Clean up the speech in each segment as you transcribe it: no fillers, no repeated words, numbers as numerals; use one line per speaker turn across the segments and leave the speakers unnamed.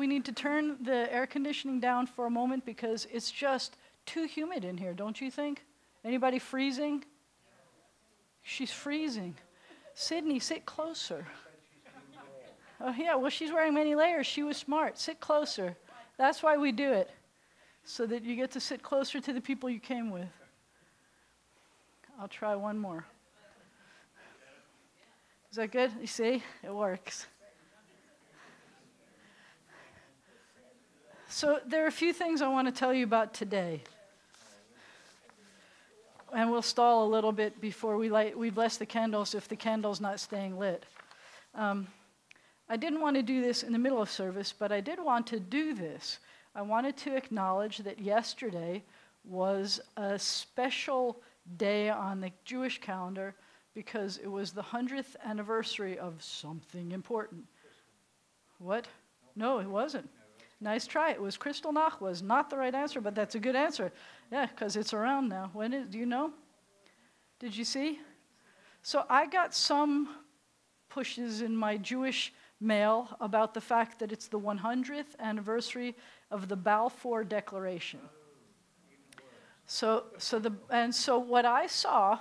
need to turn the air conditioning down for a moment because it's just too humid in here, don't you think? Anybody freezing? She's freezing. Sydney, sit closer. Oh yeah, well she's wearing many layers. She was smart. Sit closer. That's why we do it, so that you get to sit closer to the people you came with. I'll try one more. Is that good? You see? It works. So there are a few things I want to tell you about today. And we'll stall a little bit before we bless the candles if the candle's not staying lit. I didn't want to do this in the middle of service, but I did want to do this. I wanted to acknowledge that yesterday was a special day on the Jewish calendar because it was the 100th anniversary of something important. What? No, it wasn't. Nice try. It was Kristallnacht was not the right answer, but that's a good answer. Yeah, because it's around now. When is? Do you know? Did you see? So I got some pushes in my Jewish mail about the fact that it's the 100th anniversary of the Balfour Declaration. So what I saw,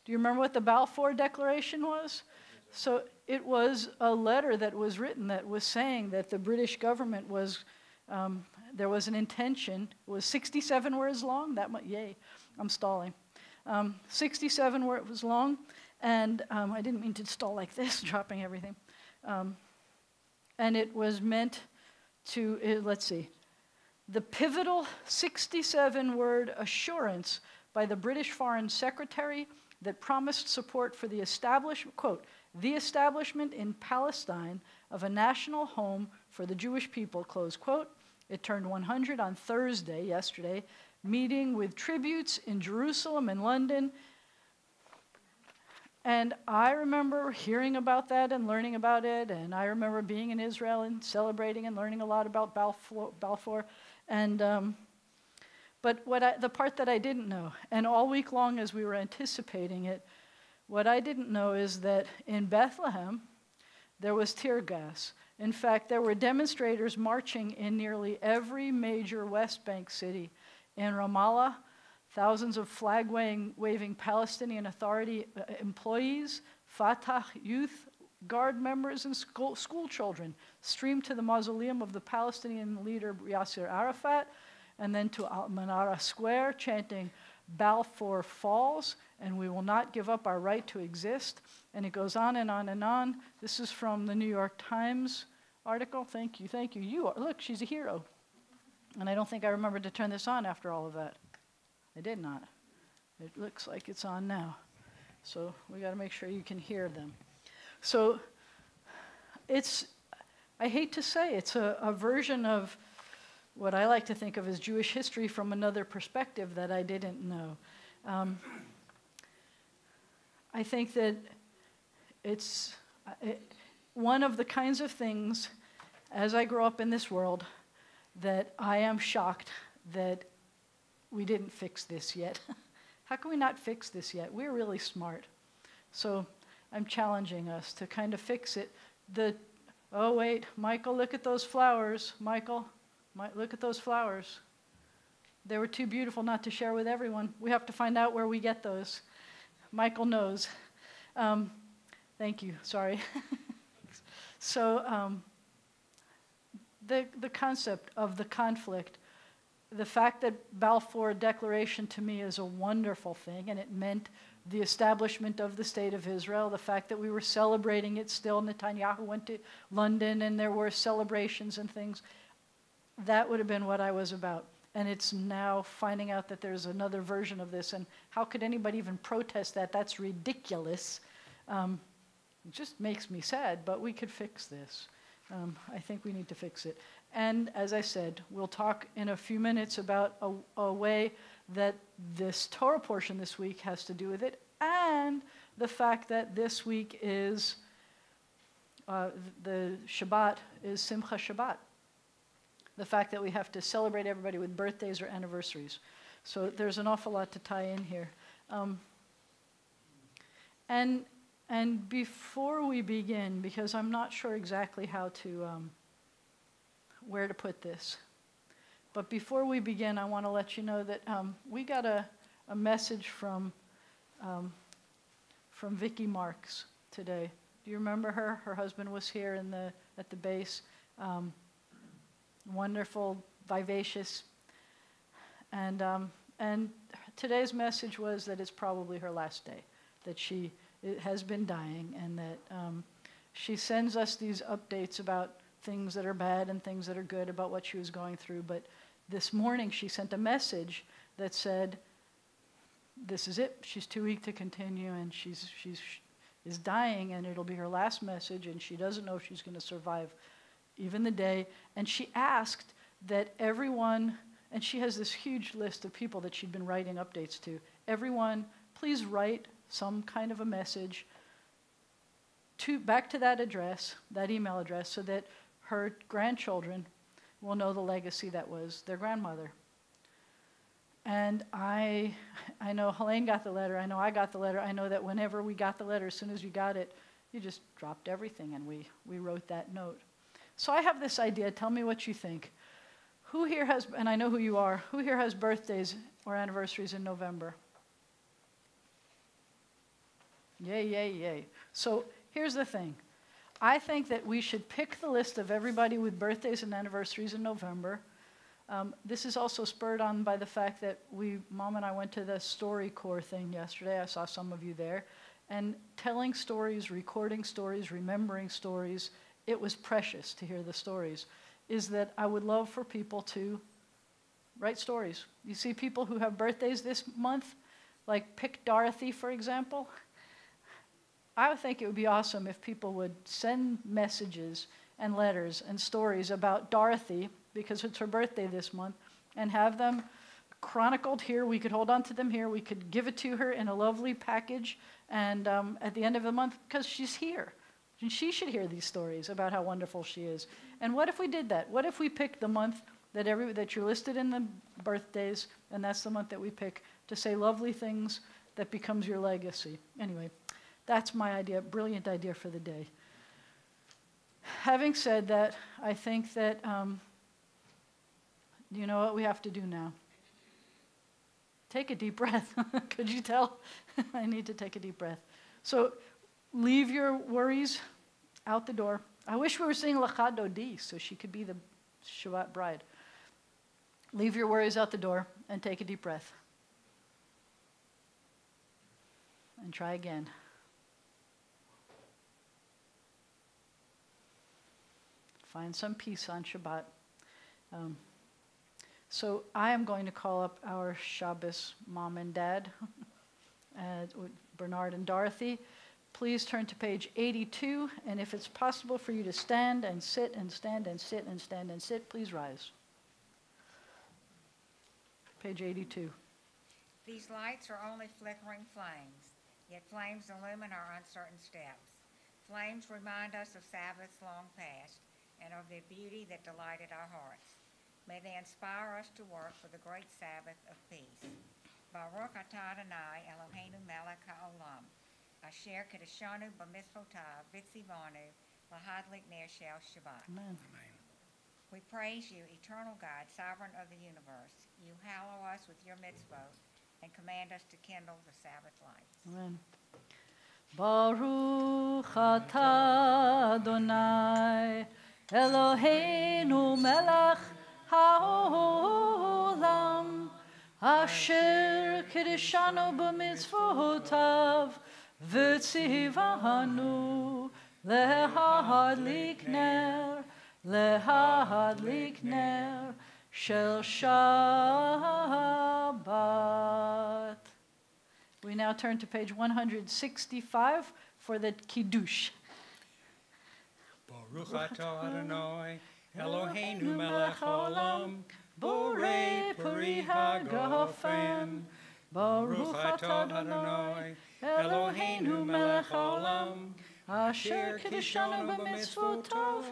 do you remember what the Balfour Declaration was? So it was a letter that was written that was saying that the British government was, there was an intention, it was 67 words long, yay, I'm stalling. 67 words long, and I didn't mean to stall like this, dropping everything. And it was meant to, let's see, the pivotal 67-word assurance by the British Foreign Secretary that promised support for the establishment, quote, the establishment in Palestine of a national home for the Jewish people, close quote. It turned 100 on Thursday, yesterday, meeting with tributes in Jerusalem and London. And I remember hearing about that and learning about it, and I remember being in Israel and celebrating and learning a lot about Balfour. And, but the part that I didn't know, and all week long as we were anticipating it, what I didn't know is that in Bethlehem, there was tear gas. In fact, there were demonstrators marching in nearly every major West Bank city. In Ramallah, thousands of flag-waving Palestinian Authority employees, Fatah youth guard members, and school children streamed to the mausoleum of the Palestinian leader Yasser Arafat, and then to Al-Manara Square, chanting, Balfour falls, and we will not give up our right to exist. And it goes on and on and on. This is from the New York Times article. Thank you, thank you. Look, she's a hero. And I don't think I remembered to turn this on after all of that. I did not. It looks like it's on now. So we got to make sure you can hear them. So I hate to say, it's a version of what I like to think of as Jewish history from another perspective that I didn't know. I think that it's one of the kinds of things, as I grow up in this world, that I am shocked that we didn't fix this yet. How can we not fix this yet? We're really smart. So I'm challenging us to kind of fix it. Oh wait, Michael, look at those flowers. Michael, look at those flowers. They were too beautiful not to share with everyone. We have to find out where we get those. Michael knows. Thank you, sorry. So the concept of the conflict, the fact that Balfour Declaration to me is a wonderful thing, and it meant the establishment of the State of Israel, the fact that we were celebrating it still, Netanyahu went to London and there were celebrations and things, that would have been what I was about. And it's now finding out that there's another version of this, and how could anybody even protest that? That's ridiculous. It just makes me sad, but we could fix this. I think we need to fix it. And as I said, we'll talk in a few minutes about a way that this Torah portion this week has to do with it, and the fact that this week is, the Shabbat is Simcha Shabbat. The fact that we have to celebrate everybody with birthdays or anniversaries. So there's an awful lot to tie in here. And before we begin, because I'm not sure exactly how to where to put this. But before we begin, I want to let you know that we got a message from Vicki Marks today. Do you remember her? Her husband was here at the base. Wonderful, vivacious. And today's message was that it's probably her last day, that she has been dying, and that she sends us these updates about things that are bad and things that are good about what she was going through. But this morning she sent a message that said, this is it. She's too weak to continue, and she's dying, and it'll be her last message, and she doesn't know if she's going to survive even the day. And she asked that everyone, and she has this huge list of people that she'd been writing updates to, everyone, please write some kind of a message back to that address, that email address, so that her grandchildren will know the legacy that was their grandmother. And I know Helene got the letter. I know I got the letter. I know that whenever we got the letter, as soon as you got it, you just dropped everything, and we wrote that note. So I have this idea. Tell me what you think. Who here has, and I know who you are, who here has birthdays or anniversaries in November? Yay, yay, yay. So here's the thing. I think that we should pick the list of everybody with birthdays and anniversaries in November. This is also spurred on by the fact that Mom and I went to the StoryCorps thing yesterday. I saw some of you there. And telling stories, recording stories, remembering stories, it was precious to hear the stories, is that I would love for people to write stories. You see people who have birthdays this month, like pick Dorothy, for example. I would think it would be awesome if people would send messages and letters and stories about Dorothy, because it's her birthday this month, and have them chronicled here. We could hold on to them here. We could give it to her in a lovely package, and at the end of the month, because she's here. And she should hear these stories about how wonderful she is. And what if we did that? What if we picked the month that you're listed in the birthdays, and that's the month that we pick to say lovely things that becomes your legacy? Anyway, that's my idea, brilliant idea for the day. Having said that, I think that, you know what we have to do now? Take a deep breath. Could you tell? I need to take a deep breath. So leave your worries out the door. I wish we were singing Lecha Dodi so she could be the Shabbat bride. Leave your worries out the door and take a deep breath. And try again. Find some peace on Shabbat. So I am going to call up our Shabbos mom and dad, Bernard and Dorothy. Please turn to page 82, and if it's possible for you to stand and sit and stand and sit and stand and sit, please rise. Page 82.
These lights are only flickering flames, yet flames illumine our uncertain steps. Flames remind us of Sabbaths long past and of the beauty that delighted our hearts. May they inspire us to work for the great Sabbath of peace. Baruch atah Adonai Eloheinu melech haolam. Asher kedeshanu b'mitzvotav v'tzivanu lahadlik ner shel Shabbat.
Amen.
We praise you, eternal God, sovereign of the universe. You hallow us with your mitzvot and command us to kindle the Sabbath lights.
Amen. Baruch atah Adonai Eloheinu melech haolam asher kedeshanu b'mitzvotav v'tzivanu lehadlik ner shel Shabbat. We now turn to page 165 for the Kiddush.
Baruch atah Adonai Eloheinu melech haolam borei peri hagafen. Baruch atah Adonai Eloheinu melech haolam asher kedeshanu b'mitzvotav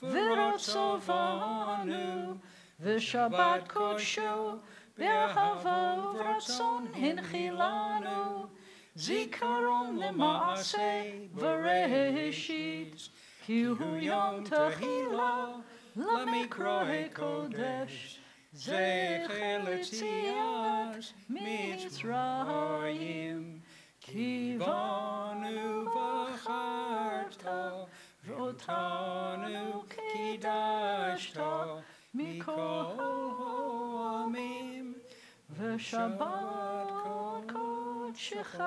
v'rotzovanu v'shabbat kodsho b'ahava v'ratzon hinchilanu zikaron lema'aseh v'reshit ki hu yom tehila למקרא קודש, זכר לציאת מצרים, כי בנו בחרת, ואותנו קידשת מכל העמים,
ושבת קודשך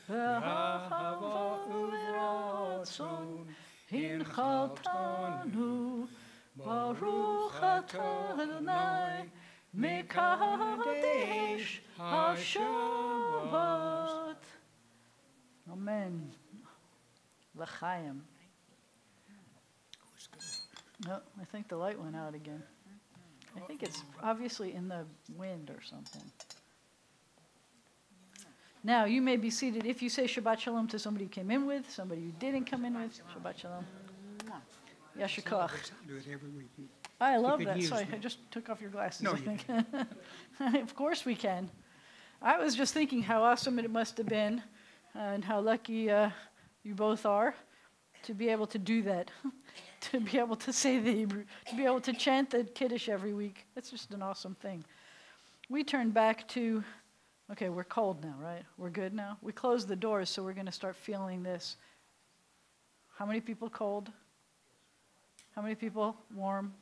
באהבה וברצון הנחלתנו. ברוך אתה אדוני מקדש השבת. Amen. L'chaim. No, I think the light went out again. I think it's obviously in the wind or something. Now, you may be seated. If you say Shabbat Shalom to somebody you came in with, somebody you didn't come in with, Shabbat Shalom. Yasher koach.
Do it every week.
I love
could
that.
use
Sorry,
them.
I just took off your glasses.
No,
I
you
think. Of course we can. I was just thinking how awesome it must have been and how lucky you both are to be able to do that, to be able to say the Hebrew, to be able to chant the Kiddush every week. That's just an awesome thing. We turn back to, okay, we're cold now, right? We're good now? We closed the doors, so we're going to start feeling this. How many people cold? How many people warm?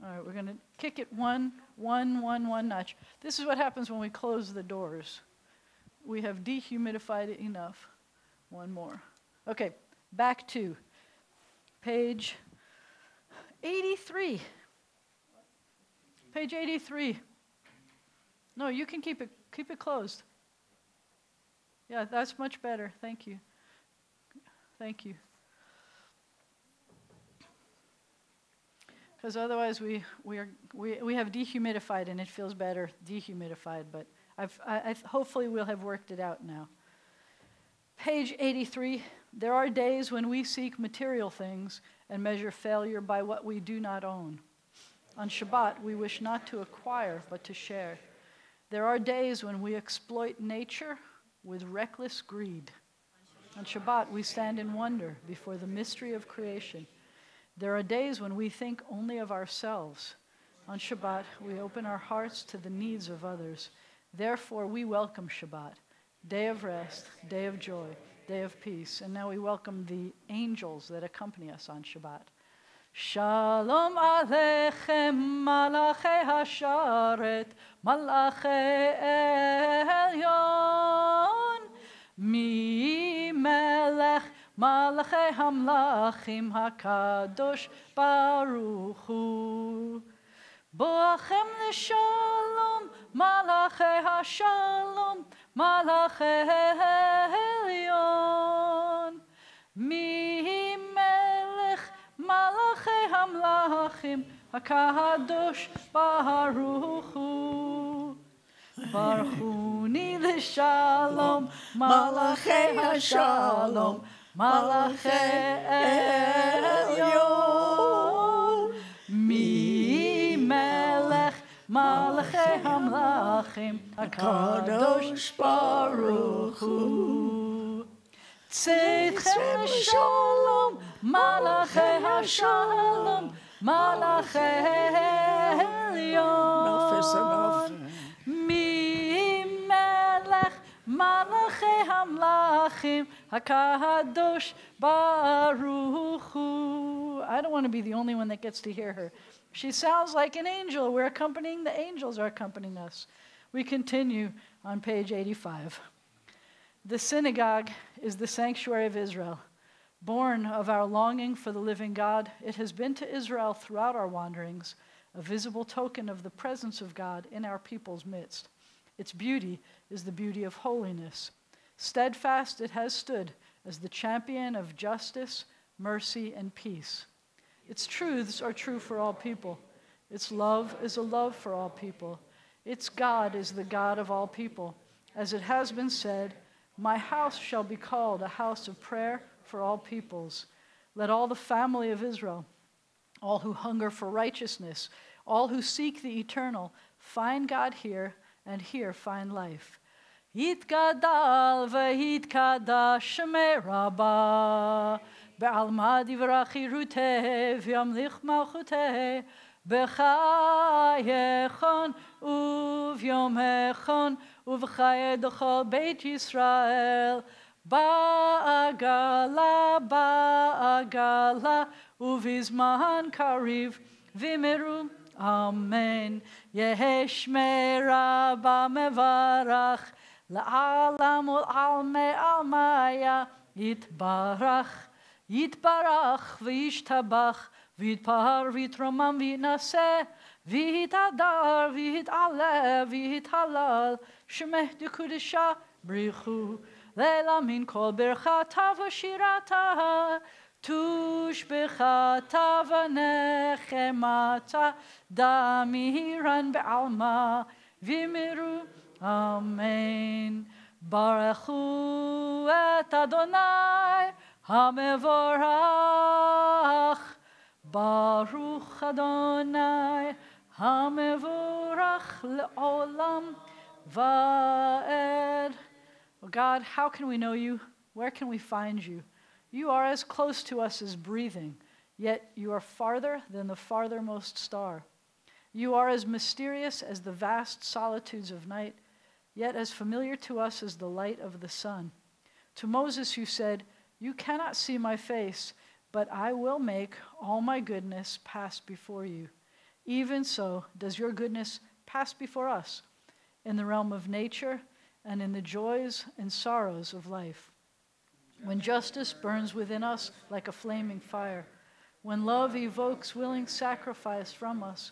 All right, we're going to kick it one notch. This is what happens when we close the doors. We have dehumidified it enough. One more. Okay, back to page 83. Page 83. No, you can keep it closed. Yeah, that's much better. Thank you. Thank you. Because otherwise we have dehumidified and it feels better dehumidified, but hopefully we'll have worked it out now. Page 83, there are days when we seek material things and measure failure by what we do not own. On Shabbat, we wish not to acquire, but to share. There are days when we exploit nature with reckless greed. On Shabbat, we stand in wonder before the mystery of creation. There are days when we think only of ourselves. On Shabbat, we open our hearts to the needs of others. Therefore, we welcome Shabbat, day of rest, day of joy, day of peace. And now we welcome the angels that accompany us on Shabbat. Shalom Aleichem, Malachei Hasharet, Malachei Elyon, Mi Melech, Malachei Hamlachim HaKadosh Baruch Hu. Boachem L'Shalom, Malachei HaShalom, Malachei Elyon, Mi Melech, Malachei Hamlachim HaKadosh Baruch Hu. Baruchuni L'Shalom, Malachei HaShalom, Malachei Elyon, Mi Melech, Malachei Hamlachim HaKadosh Baruch Hu. Tzedchem L'Shalom, Malachei HaShalom, Malachei Elyon.
Enough is enough.
Mi Melech, Malachei Hamlachim HaKadosh Baruch Hu. I don't want to be the only one that gets to hear her. She sounds like an angel. We're accompanying, the angels are accompanying us. We continue on page 85. The synagogue is the sanctuary of Israel. Born of our longing for the living God, it has been to Israel throughout our wanderings, a visible token of the presence of God in our people's midst. Its beauty is the beauty of holiness. Steadfast it has stood as the champion of justice, mercy, and peace. Its truths are true for all people. Its love is a love for all people. Its God is the God of all people. As it has been said, my house shall be called a house of prayer for all peoples. Let all the family of Israel, all who hunger for righteousness, all who seek the eternal, find God here, and here find life. Yitgadal v'yitkadash Shemei Rabbah, בעלמא דברה חירותי וימליך מלכותי בחייכון וביומכון ובחיי דכל בית ישראל בעגלה בעגלה ובזמן קריב ומרו אמן. יהי שמרה במברך לעלם ולעלמי עלמיה יתברך יתברך וישתבח ויתפאר ויתרומם ויתנשא ויתהדר ויתעלה ויתהלל שמך דקודשה בריחו לילה מן כל ברכתה ושירתה תושבחתה ונחמתה דמירן בעלמה וימירו אמן. ברכו את אדוני המבורך ברוך אדוני המבורך לעולם ועד. Oh God, how can we know you? Where can we find you? You are as close to us as breathing, yet you are farther than the farthermost star. You are as mysterious as the vast solitudes of night, yet as familiar to us as the light of the sun. To Moses you said, "You cannot see my face, but I will make all my goodness pass before you." Even so does your goodness pass before us in the realm of nature and in the joys and sorrows of life. When justice burns within us like a flaming fire, when love evokes willing sacrifice from us,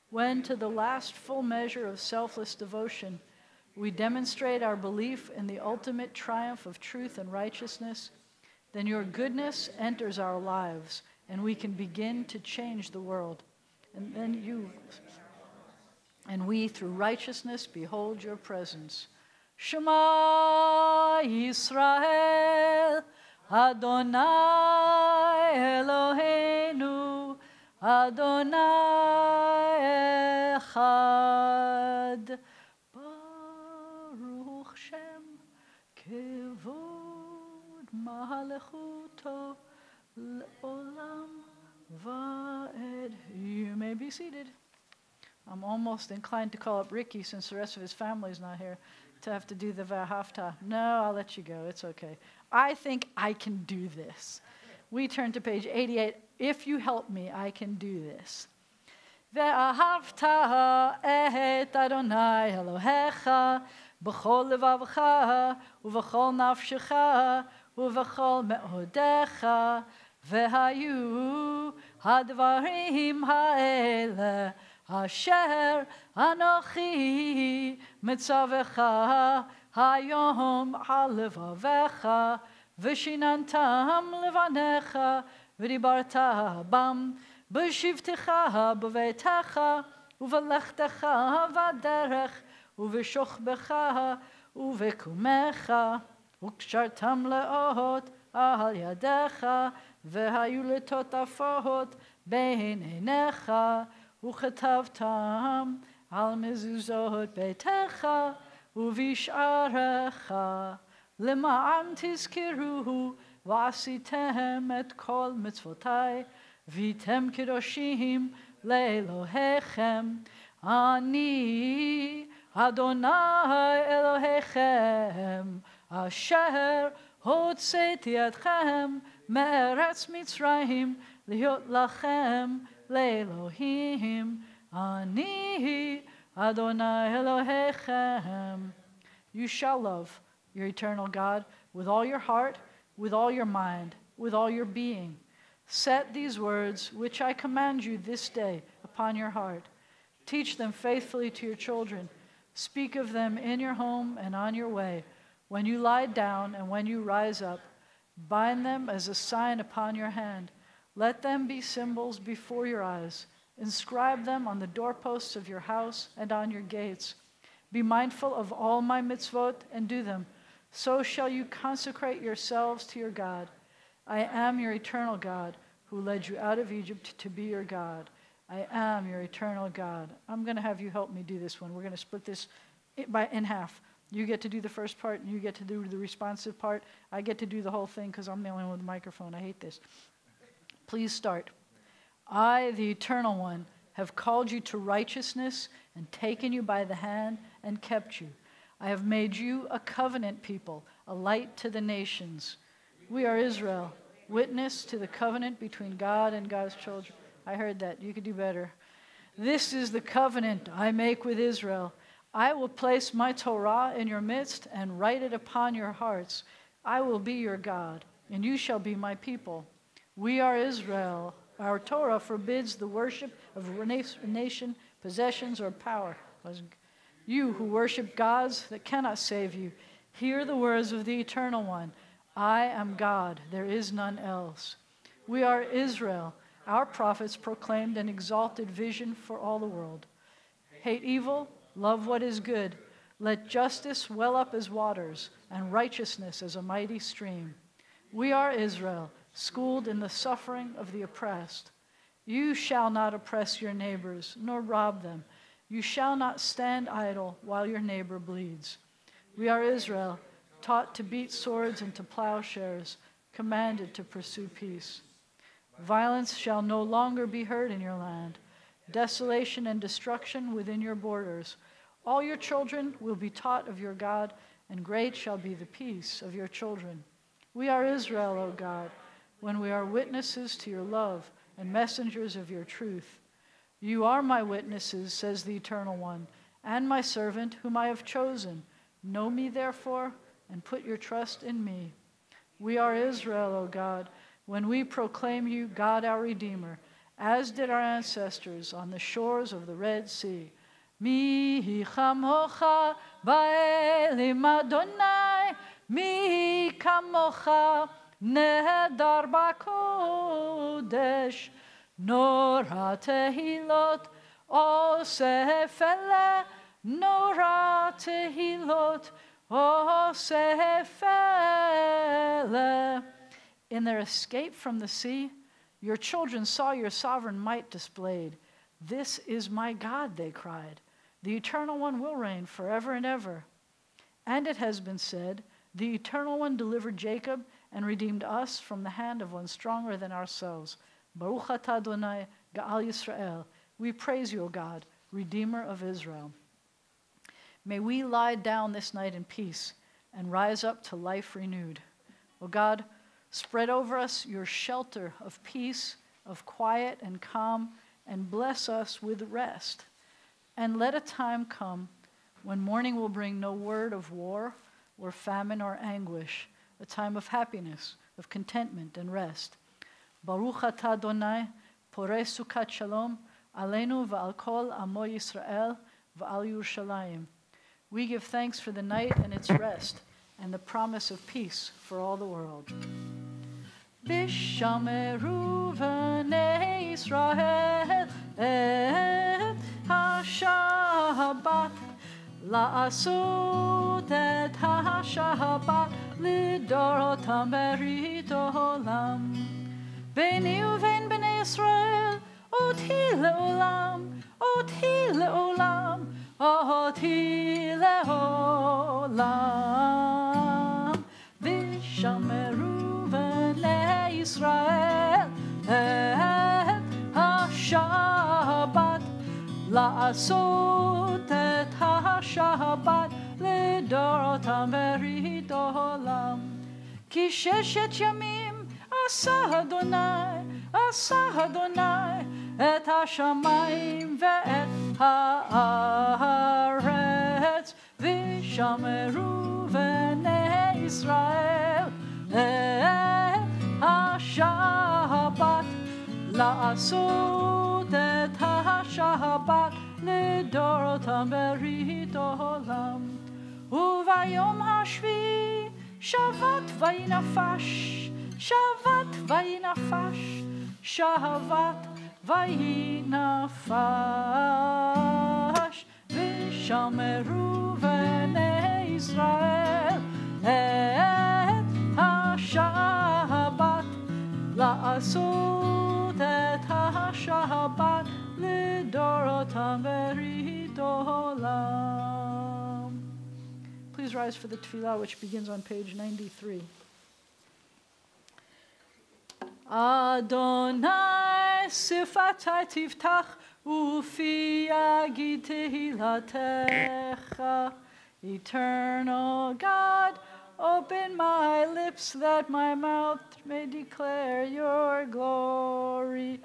when to the last full measure of selfless devotion we demonstrate our belief in the ultimate triumph of truth and righteousness, then your goodness enters our lives and we can begin to change the world. And we through righteousness behold your presence. Shema Yisrael, Adonai Eloheinu, Adonai Echad. Baruch Shem Kevod Malchuto Le'olam Va'ed. You may be seated. I'm almost inclined to call up Ricky since the rest of his family's not here to have to do the Vahafta. No, I'll let you go. It's okay. I think I can do this. We turn to page 88. If you help me, I can do this. Ve'ahavta et Adonai Elohecha b'chol levavcha u'v'chol nafshecha u'v'chol me'odecha ve'hayu hadvarim ha'ele asher anochi mitzavecha hayom al levavecha v'shinantam levanecha v'dibarta bam b'shivtecha b'vetecha u'v'lechtecha v'derech u'v'shochbecha u'v'kumecha u'kshartam le'ot al yadecha v'hayu letotafot bein einecha וכתבתם על מזוזות ביתך ובשעריך למען תזכרו ועשיתם את כל מצוותי והייתם קדושים לאלוהיכם. אני אדוני אלוהיכם אשר הוצאתי אתכם מארץ מצרים להיות לכם Le'Elohim, Ani Adonai Elohechem. You shall love your eternal God with all your heart, with all your mind, with all your being. Set these words, which I command you this day, upon your heart. Teach them faithfully to your children. Speak of them in your home and on your way, when you lie down and when you rise up. Bind them as a sign upon your hand. Let them be symbols before your eyes. Inscribe them on the doorposts of your house and on your gates. Be mindful of all my mitzvot and do them. So shall you consecrate yourselves to your God. I am your eternal God, who led you out of Egypt to be your God. I am your eternal God. I'm going to have you help me do this one. We're going to split this in half. You get to do the first part, and you get to do the responsive part. I get to do the whole thing because I'm the only one with the microphone. I hate this. Please start. I, the Eternal One, have called you to righteousness and taken you by the hand and kept you. I have made you a covenant people, a light to the nations. We are Israel, witness to the covenant between God and God's children. I heard that. You could do better. This is the covenant I make with Israel. I will place my Torah in your midst and write it upon your hearts. I will be your God, and you shall be my people. We are Israel. Our Torah forbids the worship of nation, possessions, or power. You who worship gods that cannot save you, hear the words of the Eternal One. I am God, there is none else. We are Israel. Our prophets proclaimed an exalted vision for all the world. Hate evil, love what is good. Let justice well up as waters, and righteousness as a mighty stream. We are Israel, schooled in the suffering of the oppressed. You shall not oppress your neighbors, nor rob them. You shall not stand idle while your neighbor bleeds. We are Israel, taught to beat swords into plowshares, commanded to pursue peace. Violence shall no longer be heard in your land. Desolation and destruction within your borders. All your children will be taught of your God, and great shall be the peace of your children. We are Israel, O God, when we are witnesses to your love and messengers of your truth. You are my witnesses, says the Eternal One, and my servant whom I have chosen. Know me, therefore, and put your trust in me. We are Israel, O God, when we proclaim you God our Redeemer, as did our ancestors on the shores of the Red Sea. Mi chamocha ba'elim Adonai, mi kamocha nehedar b'kodesh, nora tehilot osef ele, nora tehilot osef ele. In their escape from the sea, your children saw your sovereign might displayed. This is my God, they cried. The Eternal One will reign forever and ever. And it has been said, the Eternal One delivered Jacob and redeemed us from the hand of one stronger than ourselves. Baruch atah Adonai, Ga'al Yisrael. We praise you, O God, Redeemer of Israel. May we lie down this night in peace and rise up to life renewed. O God, spread over us your shelter of peace, of quiet and calm, and bless us with rest. And let a time come when morning will bring no word of war or famine or anguish, a time of happiness, of contentment and rest. Baruch atah Adonai, porei sukat shalom, aleinu v'al kol amo Yisrael v'al Yerushalayim. We give thanks for the night and its rest, and the promise of peace for all the world. Bishameru v'nei Yisrael et ha-Shabbat, la'asut et ha-Shabbat lidorotam berit olam. Beini uvein b'nei Yisrael oti le'olam, oti le'olam, oti le'olam. Vishameru v'nei Yisrael et ha-Shabbat, la'asut et ha-Shabbat lidorotam berit olam. Ki sheshet yamim עשה אדוני את השמיים ואת הארץ, ושמרו בני ישראל את השבת, לעשות את השבת לדורותם ברית עולם. וביום השביעי שבת וינפש, שבת וינפש, שבת וינפש, ושמרו בני ישראל את השבת, לעשות את השבת לדורותם ברית עולם. Please please rise for the tefillah, which begins on page 93. Adonai sifatai tiftach ufi yagid tehilatecha. Eternal God, open my lips that my mouth may declare your glory.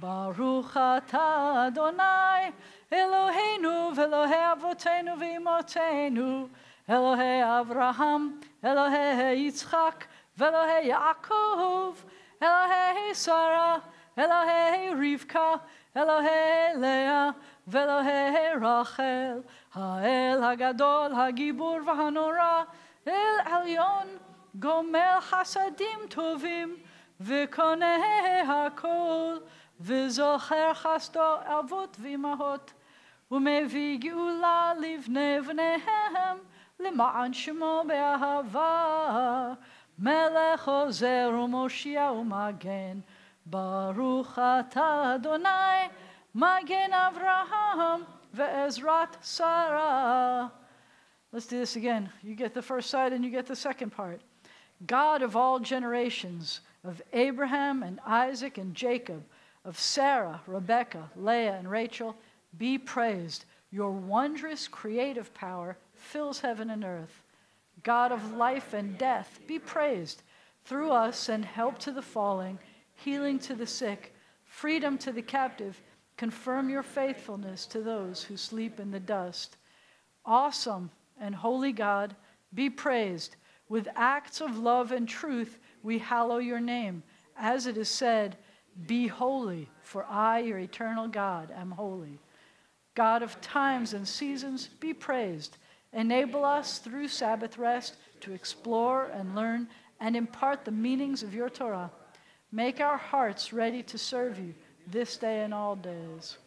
Baruch atah Adonai, Eloheinu v'Elohei avotenu v'imotenu, Elohei Avraham, Elohei Yitzchak, v'Elohei Yaakov, Elohei Sarah, Elohei Rivka, Elohei Leah, v'Elohei Rachel, Ha'el Hagadol, Hagibur v'Hanora, El Elyon, Gomel Chasadim Tovim, v'Koneh Hakol, v'Zocher Chasto Avot v'Imahot, u'Mevi Geula livnei v'nehem, למען שמו באהבה, מלך עוזר ומושיע ומגן, ברוך אתה אדוני, מגן אברהם ועזרת שרה. Let's do this again. You get the first side and you get the second part. God of all generations, of Abraham and Isaac and Jacob, of Sarah, Rebekah, Leah, and Rachel, be praised. Your wondrous creative power fills heaven and earth. God of life and death, be praised. Through us send help to the falling, healing to the sick, freedom to the captive. Confirm your faithfulness to those who sleep in the dust. Awesome and holy God, be praised. With acts of love and truth, we hallow your name. As it is said, be holy, for I, your eternal God, am holy. God of times and seasons, be praised. Enable us through Sabbath rest to explore and learn and impart the meanings of your Torah. Make our hearts ready to serve you this day and all days.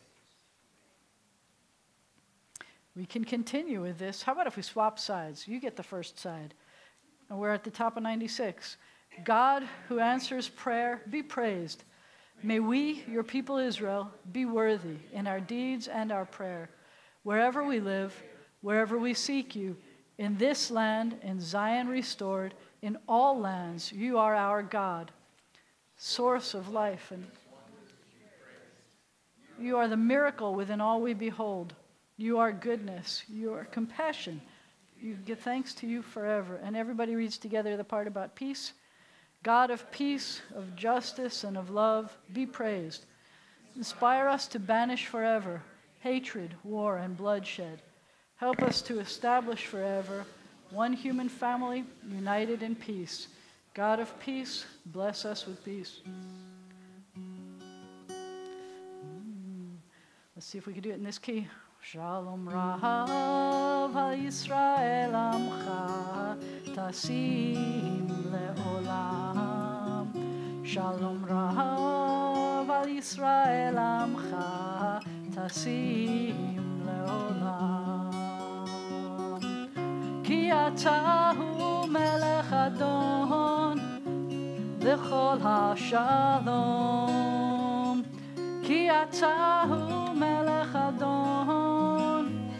We can continue with this. How about if we swap sides? You get the first side. And we're at the top of 96. God who answers prayer, be praised. May we, your people Israel, be worthy in our deeds and our prayer. Wherever we live, wherever we seek you, in this land, in Zion restored, in all lands, you are our God, source of life. And you are the miracle within all we behold. You are goodness. You are compassion. You give thanks to you forever. And everybody reads together the part about peace. God of peace, of justice, and of love, be praised. Inspire us to banish forever hatred, war, and bloodshed. Help us to establish forever one human family united in peace. God of peace, bless us with peace. Let's see if we can do it in this key. Shalom Rahav al Yisrael Amcha Tasim Leolam. Shalom Rahav al Yisrael Amcha Tasim Leolam. Ki ata hu melech adon lechol hashalom. Ki ata hu melech adon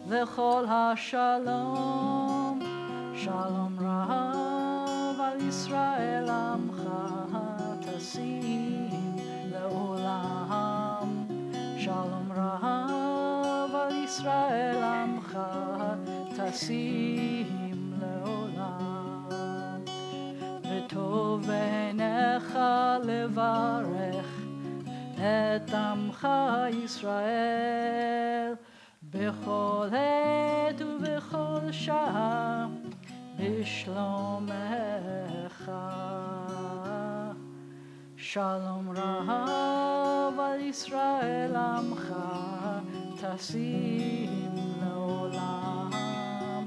lechol hashalom. Shalom rahav al Yisrael amcha tasim leolam. Shalom rahav al Yisrael amcha tasim leolam. V'tov b'einecha levarech et amcha Yisrael b'chol et u'b'chol shah b'shlomecha. Shalom rahav al Yisrael amcha tasim leolam.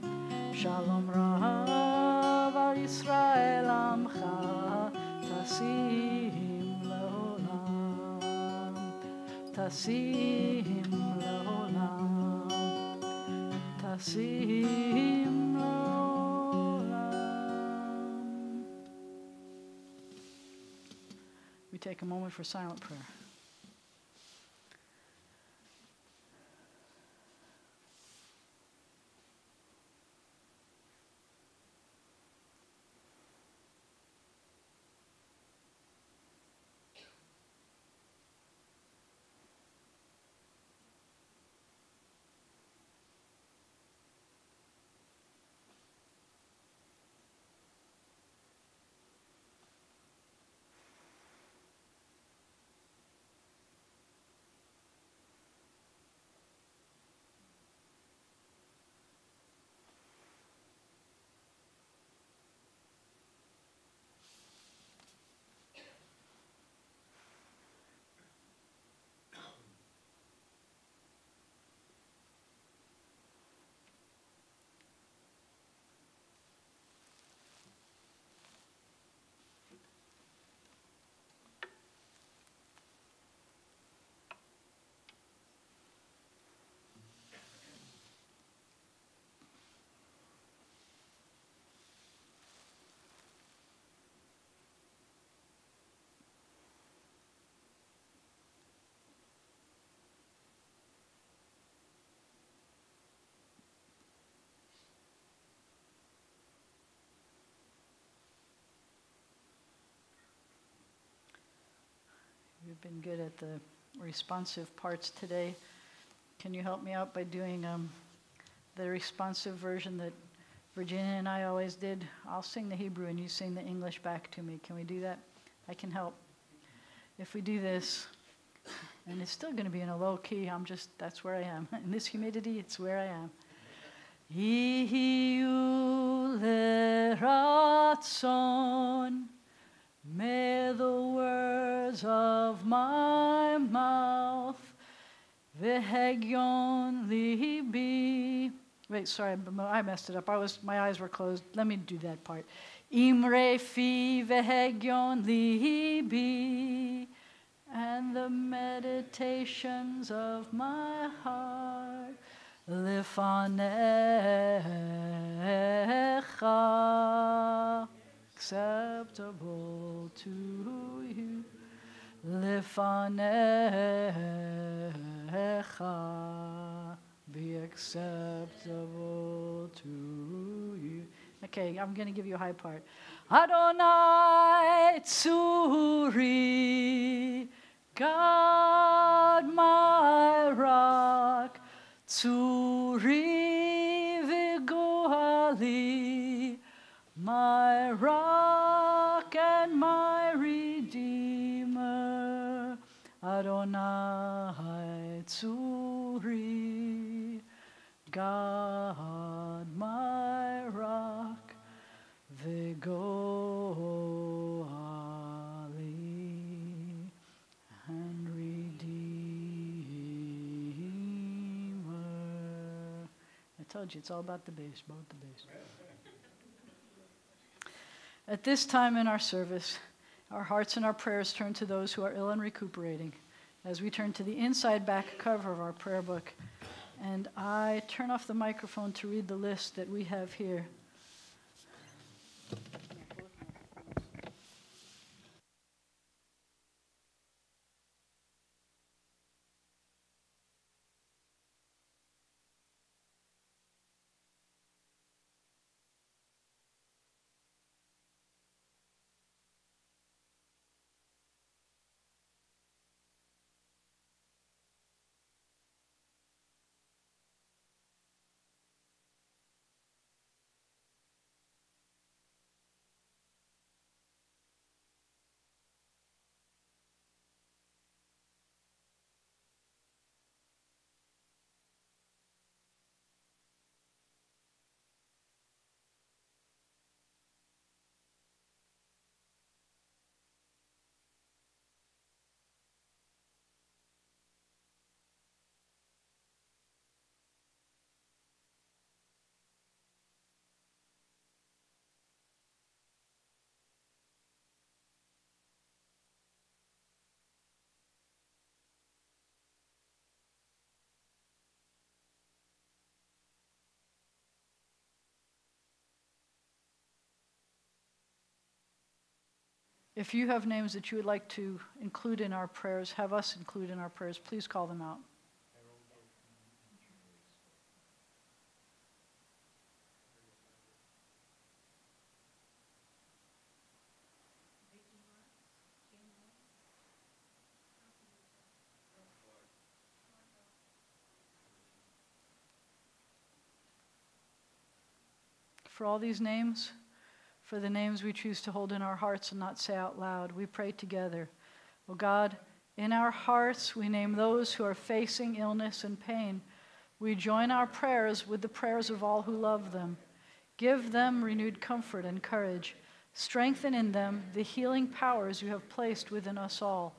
Shalom rahav al Yisrael amcha tasim leolam. Tasim leolam. Tasim leolam. We take a moment for silent prayer. I've been good at the responsive parts today. Can you help me out by doing the responsive version that Virginia and I always did? I'll sing the Hebrew and you sing the English back to me. Can we do that? I can help. If we do this, and it's still going to be in a low key, that's where I am. In this humidity, it's where I am. Yihiu leratzon, may the words of my mouth, v'hegyon libi. Wait, sorry, I messed it up. My eyes were closed. Let me do that part. Imre fi v'hegyon libi, and the meditations of my heart, Lefanecha, acceptable to you. Lefanecha, be acceptable to you. Okay, I'm going to give you a high part. Adonai Tzuri, God my rock, Tzuri v'goali, my rock and my redeemer. Adonai Tzuri, God my rock, v'goali, and redeemer. I told you, it's all about the bass, about the bass. At this time in our service, our hearts and our prayers turn to those who are ill and recuperating. As we turn to the inside back cover of our prayer book, and I turn off the microphone to read the list that we have here. If you have names that you would like to include in our prayers, have us include in our prayers, please call them out. For all these names, for the names we choose to hold in our hearts and not say out loud, we pray together. Oh God, in our hearts we name those who are facing illness and pain. We join our prayers with the prayers of all who love them. Give them renewed comfort and courage. Strengthen in them the healing powers you have placed within us all.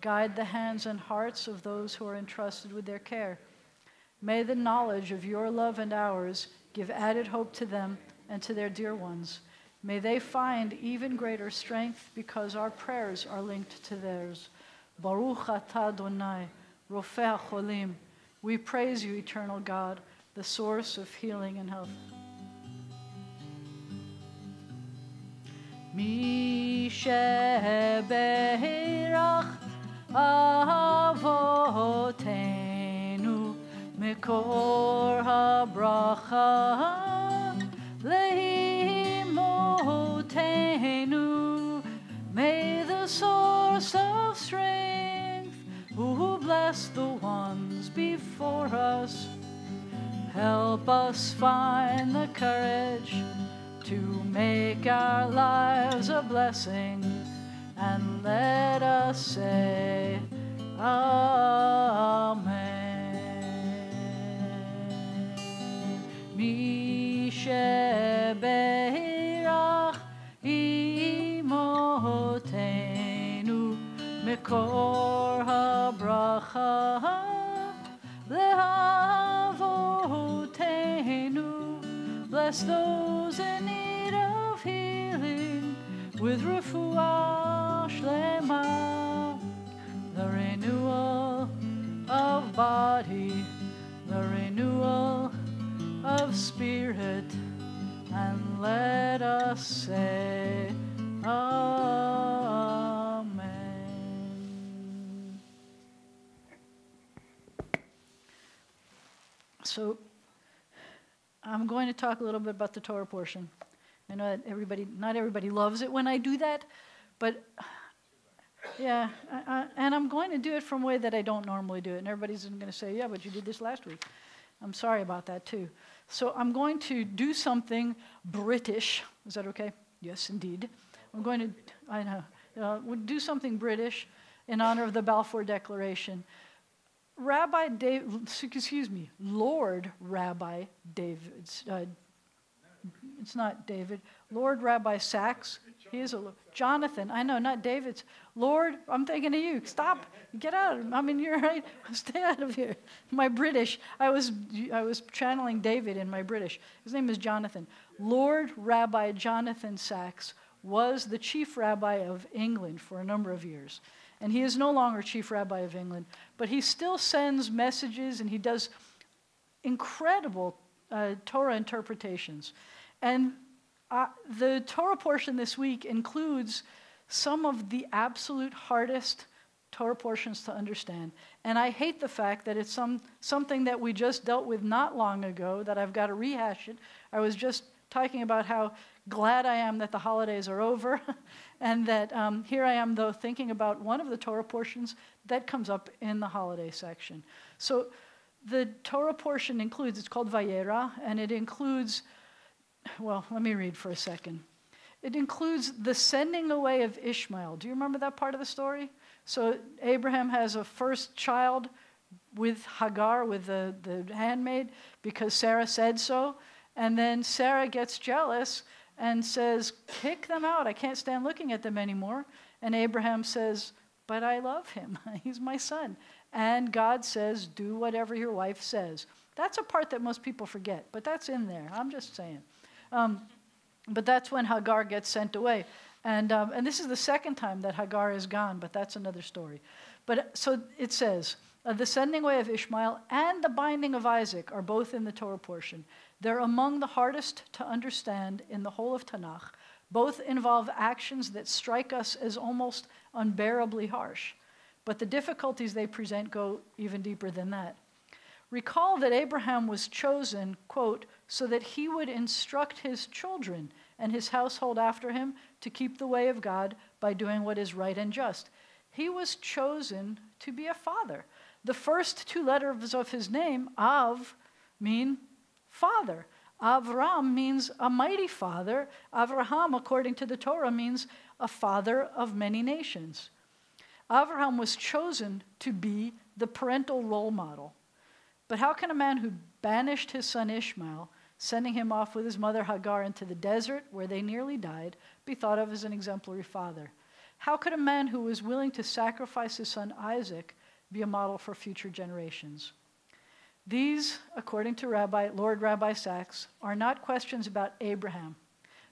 Guide the hands and hearts of those who are entrusted with their care. May the knowledge of your love and ours give added hope to them and to their dear ones. May they find even greater strength because our prayers are linked to theirs. Baruch atah Adonai, Rofei HaCholim. We praise you, eternal God, the source of healing and health. Mi shebeirach avotenu mekor habracha lehimotenu. May the source of strength Help us find the courage to make our lives a blessing, and let us say Amen. Mi shebeirach imotenu mekor habracha lehavotenu. Bless those in need of healing with refuah shlema, the renewal of body, the renewal of spirit, and let us say Amen. So I'm going to talk a little bit about the Torah portion. I know that not everybody loves it when I do that, but yeah, and I'm going to do it from a way that I don't normally do it. And everybody's going to say, yeah, but you did this last week. I'm sorry about that too. So I'm going to do something British. Is that okay? Yes, indeed. We'll do something British in honor of the Balfour Declaration. Lord Rabbi David, it's not David, Lord Rabbi Sachs, he is Jonathan, I know, not David's. Lord, I'm thinking of you, stop, get out, I mean, you're right, stay out of here. My British, I was channeling David in my British. His name is Jonathan. Lord Rabbi Jonathan Sachs was the chief rabbi of England for a number of years. And he is no longer chief rabbi of England, but he still sends messages and he does incredible Torah interpretations. And the Torah portion this week includes some of the absolute hardest Torah portions to understand. And I hate the fact that it's something that we just dealt with not long ago, that I've got to rehash it. I was just talking about how glad I am that the holidays are over, and that here I am, though, thinking about one of the Torah portions that comes up in the holiday section. So the Torah portion includes, it's called Vayera, and it includes, well, let me read for a second. It includes the sending away of Ishmael. Do you remember that part of the story? So Abraham has a first child with Hagar, with the handmaid, because Sarah said so. And then Sarah gets jealous and says, kick them out. I can't stand looking at them anymore. And Abraham says, but I love him. He's my son. And God says, do whatever your wife says. That's a part that most people forget, but that's in there. I'm just saying. But that's when Hagar gets sent away. And this is the second time that Hagar is gone, but that's another story. But so it says, the sending away of Ishmael and the binding of Isaac are both in the Torah portion. They're among the hardest to understand in the whole of Tanakh. Both involve actions that strike us as almost unbearably harsh. But the difficulties they present go even deeper than that. Recall that Abraham was chosen, quote, so that he would instruct his children and his household after him to keep the way of God by doing what is right and just. He was chosen to be a father. The first two letters of his name, Av, mean father. Avram means a mighty father. Avraham, according to the Torah, means a father of many nations. Avraham was chosen to be the parental role model. But how can a man who banished his son Ishmael, sending him off with his mother Hagar into the desert where they nearly died, be thought of as an exemplary father? How could a man who was willing to sacrifice his son Isaac be a model for future generations? These, according to Lord Rabbi Sachs, are not questions about Abraham.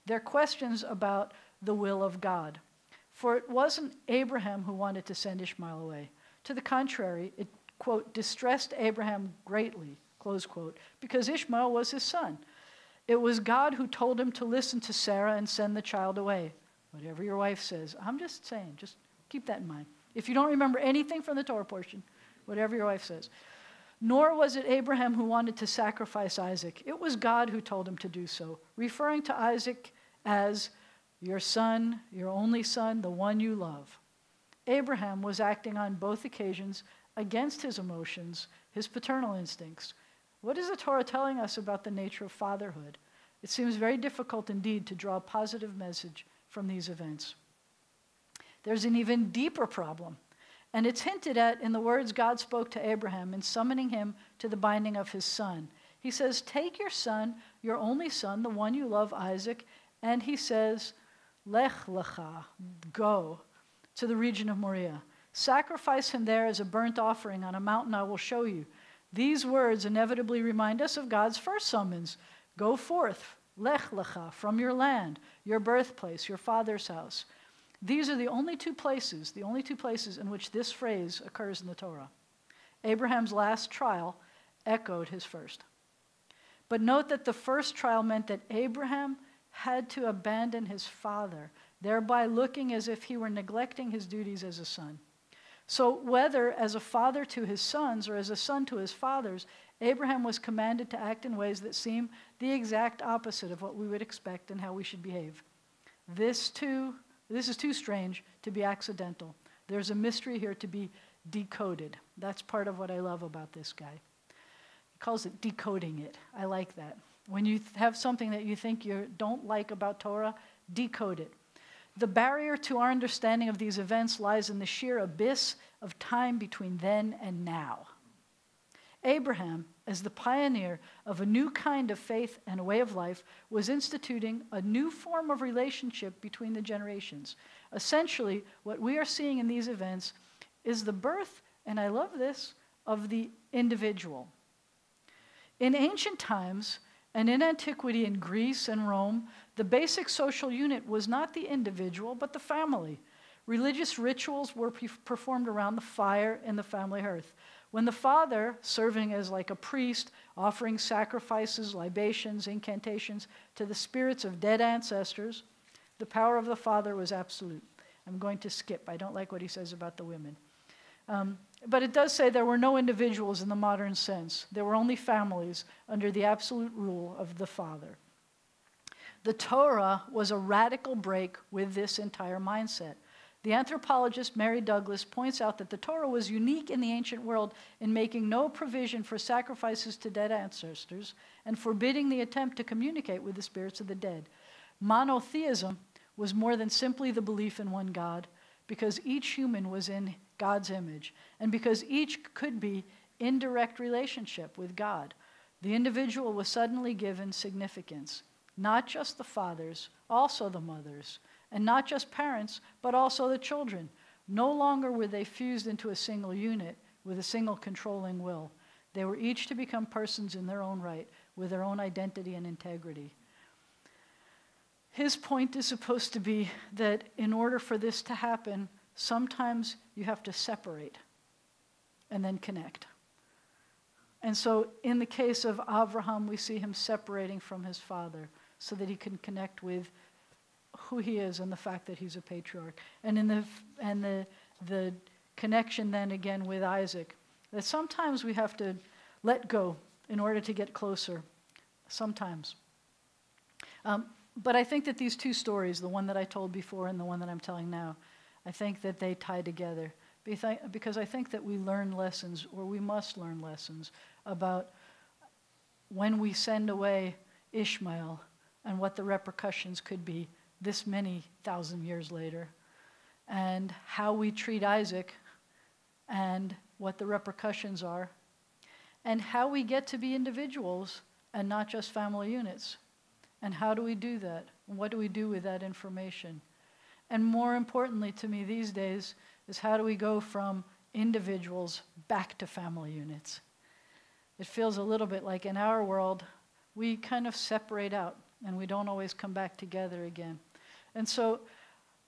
They're questions about the will of God. For it wasn't Abraham who wanted to send Ishmael away. To the contrary, it, quote, distressed Abraham greatly, close quote, because Ishmael was his son. It was God who told him to listen to Sarah and send the child away. Whatever your wife says. I'm just saying, just keep that in mind. If you don't remember anything from the Torah portion, whatever your wife says. Nor was it Abraham who wanted to sacrifice Isaac. It was God who told him to do so, referring to Isaac as your son, your only son, the one you love. Abraham was acting on both occasions against his emotions, his paternal instincts. What is the Torah telling us about the nature of fatherhood? It seems very difficult indeed to draw a positive message from these events. There's an even deeper problem, and it's hinted at in the words God spoke to Abraham in summoning him to the binding of his son. He says, take your son, your only son, the one you love, Isaac, and he says, Lech lecha, go to the region of Moriah. Sacrifice him there as a burnt offering on a mountain I will show you. These words inevitably remind us of God's first summons. Go forth, Lech lecha, from your land, your birthplace, your father's house. These are the only two places in which this phrase occurs in the Torah. Abraham's last trial echoed his first. But note that the first trial meant that Abraham had to abandon his father, thereby looking as if he were neglecting his duties as a son. So whether as a father to his sons or as a son to his fathers, Abraham was commanded to act in ways that seem the exact opposite of what we would expect and how we should behave. This is too strange to be accidental. There's a mystery here to be decoded. That's part of what I love about this guy. He calls it decoding it. I like that. When you have something that you think you don't like about Torah, decode it. The barrier to our understanding of these events lies in the sheer abyss of time between then and now. Abraham, as the pioneer of a new kind of faith and a way of life, was instituting a new form of relationship between the generations. Essentially, what we are seeing in these events is the birth, and I love this, of the individual. In ancient times, and in antiquity in Greece and Rome, the basic social unit was not the individual, but the family. Religious rituals were performed around the fire in the family hearth. When the father, serving as like a priest, offering sacrifices, libations, incantations to the spirits of dead ancestors, the power of the father was absolute. I'm going to skip. I don't like what he says about the women. But it does say there were no individuals in the modern sense. There were only families under the absolute rule of the father. The Torah was a radical break with this entire mindset. The anthropologist Mary Douglas points out that the Torah was unique in the ancient world in making no provision for sacrifices to dead ancestors and forbidding the attempt to communicate with the spirits of the dead. Monotheism was more than simply the belief in one God, because each human was in God's image, and because each could be in direct relationship with God. The individual was suddenly given significance. Not just the fathers, also the mothers, and not just parents, but also the children. No longer were they fused into a single unit with a single controlling will. They were each to become persons in their own right, with their own identity and integrity. His point is supposed to be that in order for this to happen, sometimes you have to separate and then connect. And so in the case of Abraham, we see him separating from his father so that he can connect with who he is and the fact that he's a patriarch. And in the connection then again with Isaac, that sometimes we have to let go in order to get closer. Sometimes. But I think that these two stories, the one that I told before and the one that I'm telling now, I think that they tie together. Because I think that we learn lessons, or we must learn lessons, about when we send away Ishmael and what the repercussions could be this many thousand years later, and how we treat Isaac and what the repercussions are, and how we get to be individuals and not just family units. And how do we do that? And what do we do with that information? And more importantly to me these days is how do we go from individuals back to family units? It feels a little bit like in our world, we kind of separate out and we don't always come back together again. And so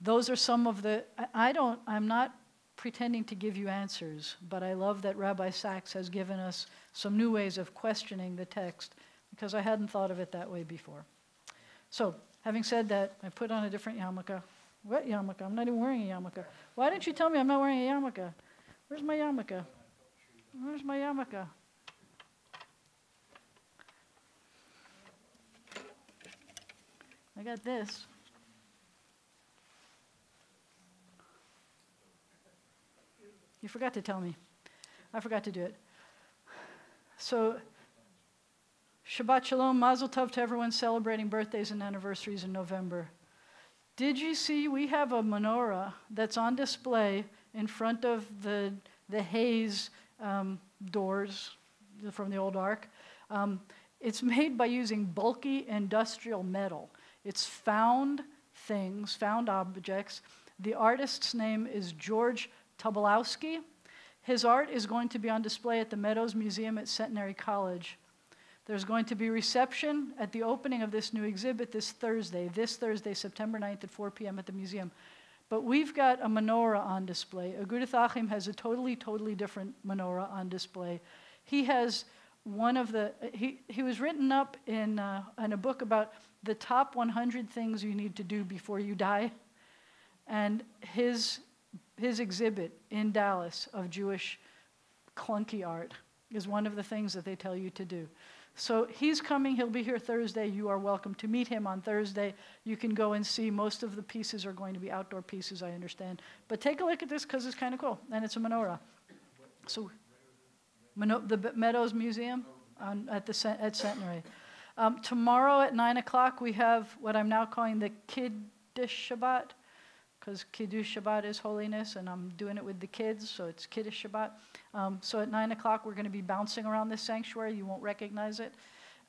those are some of the, I'm not pretending to give you answers, but I love that Rabbi Sachs has given us some new ways of questioning the text because I hadn't thought of it that way before. So, having said that, I put on a different yarmulke. What yarmulke? I'm not even wearing a yarmulke. Why didn't you tell me I'm not wearing a yarmulke? Where's my yarmulke? Where's my yarmulke? I got this. You forgot to tell me. I forgot to do it. So, Shabbat Shalom, Mazel Tov to everyone celebrating birthdays and anniversaries in November. Did you see we have a menorah that's on display in front of the Hayes doors from the old Ark? It's made by using bulky industrial metal. It's found things, found objects. The artist's name is George Tobolowsky. His art is going to be on display at the Meadows Museum at Centenary College. There's going to be a reception at the opening of this new exhibit this Thursday, September 9th at 4 p.m. at the museum. But we've got a menorah on display. Agudath Achim has a totally different menorah on display. He has one of the, he was written up in a book about the top 100 things you need to do before you die. And his exhibit in Dallas of Jewish clunky art is one of the things that they tell you to do. So he's coming, he'll be here Thursday. You are welcome to meet him on Thursday. You can go and see. Most of the pieces are going to be outdoor pieces, I understand. But take a look at this because it's kind of cool, and it's a menorah. So the Meadows Museum at Centenary. Tomorrow at 9 o'clock we have what I'm now calling the Kiddush Shabbat, because Kiddush Shabbat is holiness, and I'm doing it with the kids, so it's Kiddush Shabbat. So at 9 o'clock, we're going to be bouncing around this sanctuary. You won't recognize it,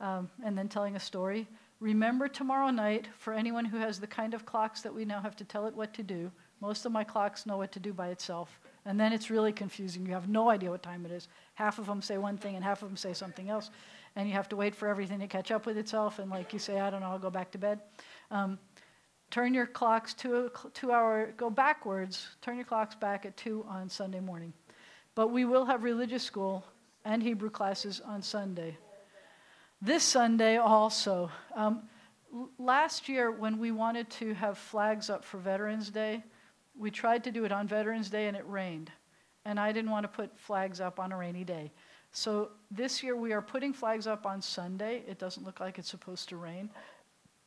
and then telling a story. Remember tomorrow night, for anyone who has the kind of clocks that we now have to tell it what to do, most of my clocks know what to do by itself, and then it's really confusing. You have no idea what time it is. Half of them say one thing, and half of them say something else, and you have to wait for everything to catch up with itself, and like you say, I don't know, I'll go back to bed. Turn your clocks go backwards, turn your clocks back at 2 on Sunday morning. But we will have religious school and Hebrew classes on Sunday. This Sunday also. Last year when we wanted to have flags up for Veterans Day, we tried to do it on Veterans Day and it rained. And I didn't want to put flags up on a rainy day. So this year we are putting flags up on Sunday. It doesn't look like it's supposed to rain.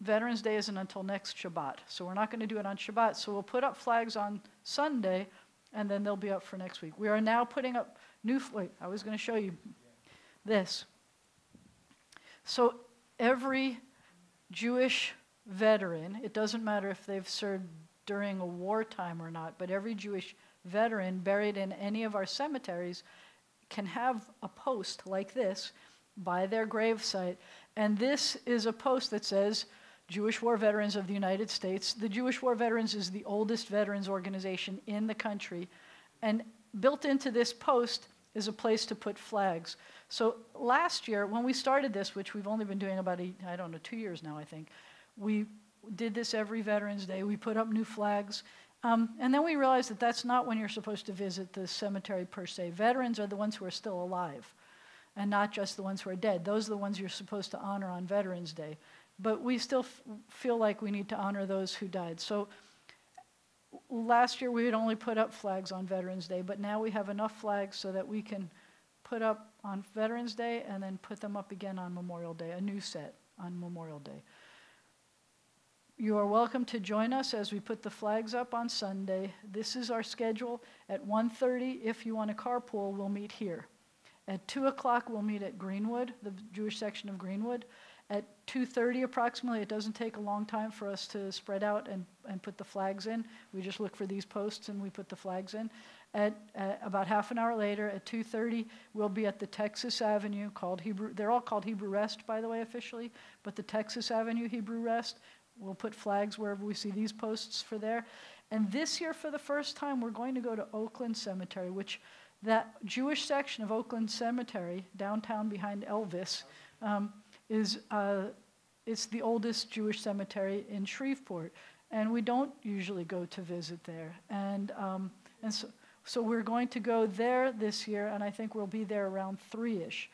Veterans Day isn't until next Shabbat, so we're not going to do it on Shabbat. So we'll put up flags on Sunday, and then they'll be up for next week. We are now putting up wait, I was going to show you this. So every Jewish veteran, it doesn't matter if they've served during a wartime or not, but every Jewish veteran buried in any of our cemeteries can have a post like this by their gravesite. And this is a post that says, Jewish War Veterans of the United States. The Jewish War Veterans is the oldest veterans organization in the country. And built into this post is a place to put flags. So last year, when we started this, which we've only been doing about, 2 years now, I think, we did this every Veterans Day. We put up new flags. And then we realized that that's not when you're supposed to visit the cemetery per se. Veterans are the ones who are still alive, and not just the ones who are dead. Those are the ones you're supposed to honor on Veterans Day. But we still feel like we need to honor those who died. So last year we had only put up flags on Veterans Day, but now we have enough flags so that we can put up on Veterans Day and then put them up again on Memorial Day, a new set on Memorial Day. You are welcome to join us as we put the flags up on Sunday. This is our schedule. At 1:30, if you want to carpool, we'll meet here. At 2 o'clock, we'll meet at Greenwood, the Jewish section of Greenwood. At 2:30 approximately, it doesn't take a long time for us to spread out and put the flags in. We just look for these posts and we put the flags in. At about half an hour later, at 2:30, we'll be at the Texas Avenue called Hebrew. They're all called Hebrew Rest, by the way, officially, but the Texas Avenue Hebrew Rest. We'll put flags wherever we see these posts for there. And this year, for the first time, we're going to go to Oakland Cemetery, which that Jewish section of Oakland Cemetery, downtown behind Elvis, it's the oldest Jewish cemetery in Shreveport, and we don't usually go to visit there. And so we're going to go there this year, and I think we'll be there around 3-ish,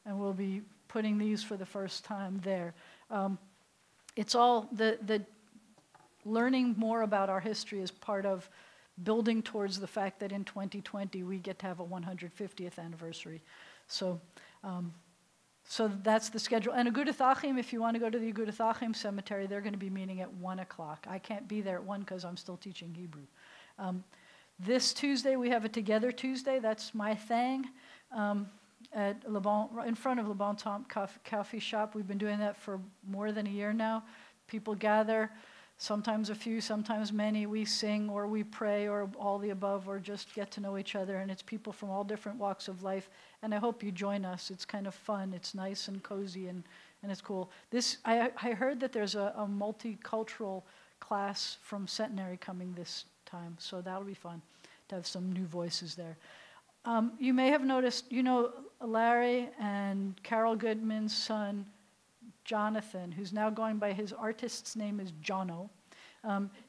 and we'll be putting these for the first time there. It's all the learning more about our history is part of building towards the fact that in 2020 we get to have a 150th anniversary. So that's the schedule. And Agudath Achim, if you want to go to the Agudath Achim cemetery, they're going to be meeting at 1 o'clock. I can't be there at 1 because I'm still teaching Hebrew. This Tuesday we have a Together Tuesday. That's my thing. at Le Bon, in front of Le Bon Temps coffee shop. We've been doing that for more than a year now. People gather, sometimes a few, sometimes many. We sing or we pray or all the above or just get to know each other. And it's people from all different walks of life. And I hope you join us. It's kind of fun. It's nice and cozy and it's cool. I heard that there's a multicultural class from Centenary coming this time. So that'll be fun to have some new voices there. You may have noticed, Larry and Carol Goodman's son, Jonathan, who's now going by his artist's name is Jono.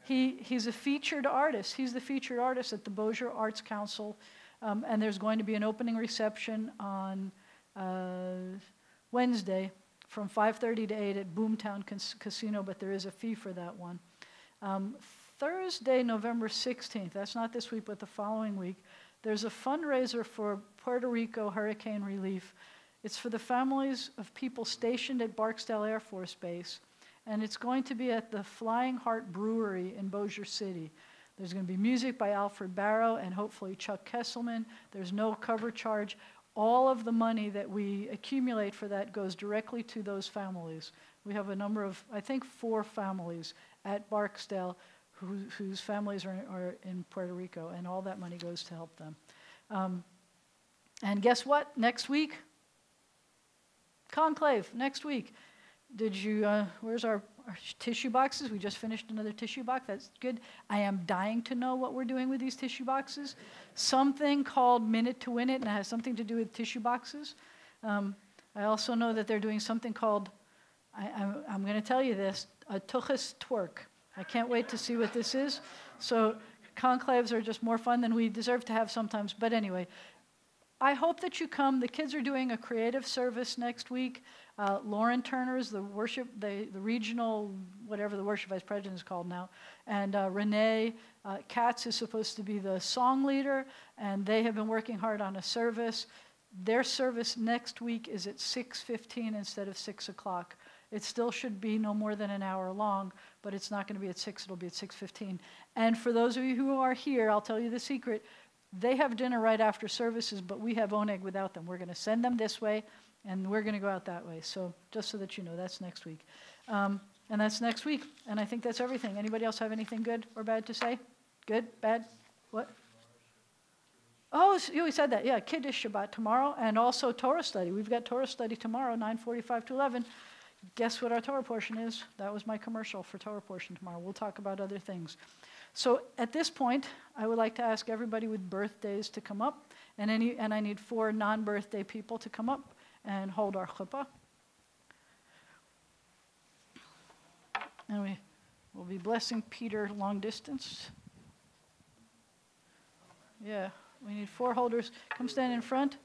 He's a featured artist. He's the featured artist at the Bossier Arts Council, and there's going to be an opening reception on Wednesday from 5:30 to 8 at Boomtown Casino, but there is a fee for that one. Thursday, November 16th, that's not this week, but the following week, there's a fundraiser for Puerto Rico hurricane relief. It's for the families of people stationed at Barksdale Air Force Base, and it's going to be at the Flying Heart Brewery in Bossier City. There's going to be music by Alfred Barrow and hopefully Chuck Kesselman. There's no cover charge. All of the money that we accumulate for that goes directly to those families. We have a number of, I think, 4 families at Barksdale whose families are in Puerto Rico, and all that money goes to help them. And guess what? Next week, conclave, next week. Did you, where's our tissue boxes? We just finished another tissue box. That's good. I am dying to know what we're doing with these tissue boxes. Something called Minute to Win It, and it has something to do with tissue boxes. I also know that they're doing something called, I'm going to tell you this, a tuchus twerk. I can't wait to see what this is. So conclaves are just more fun than we deserve to have sometimes. But anyway, I hope that you come. The kids are doing a creative service next week. Lauren Turner is the regional, whatever the worship vice president is called now. And Renee Katz is supposed to be the song leader. And they have been working hard on a service. Their service next week is at 6:15 instead of 6 o'clock. It still should be no more than an hour long, but it's not going to be at 6, it'll be at 6:15. And for those of you who are here, I'll tell you the secret. They have dinner right after services, but we have oneg without them. We're going to send them this way, and we're going to go out that way. So just so that you know, that's next week. And that's next week. And I think that's everything. Anybody else have anything good or bad to say? Good? Bad? What? Oh, we said that. Yeah, Kiddush Shabbat tomorrow, and also Torah study. We've got Torah study tomorrow, 9:45 to 11. Guess what our Torah portion is? That was my commercial for Torah portion tomorrow. We'll talk about other things. So at this point, I would like to ask everybody with birthdays to come up, and I need 4 non-birthday people to come up and hold our chuppah. And we will be blessing Peter long distance. Yeah, we need 4 holders. Come stand in front.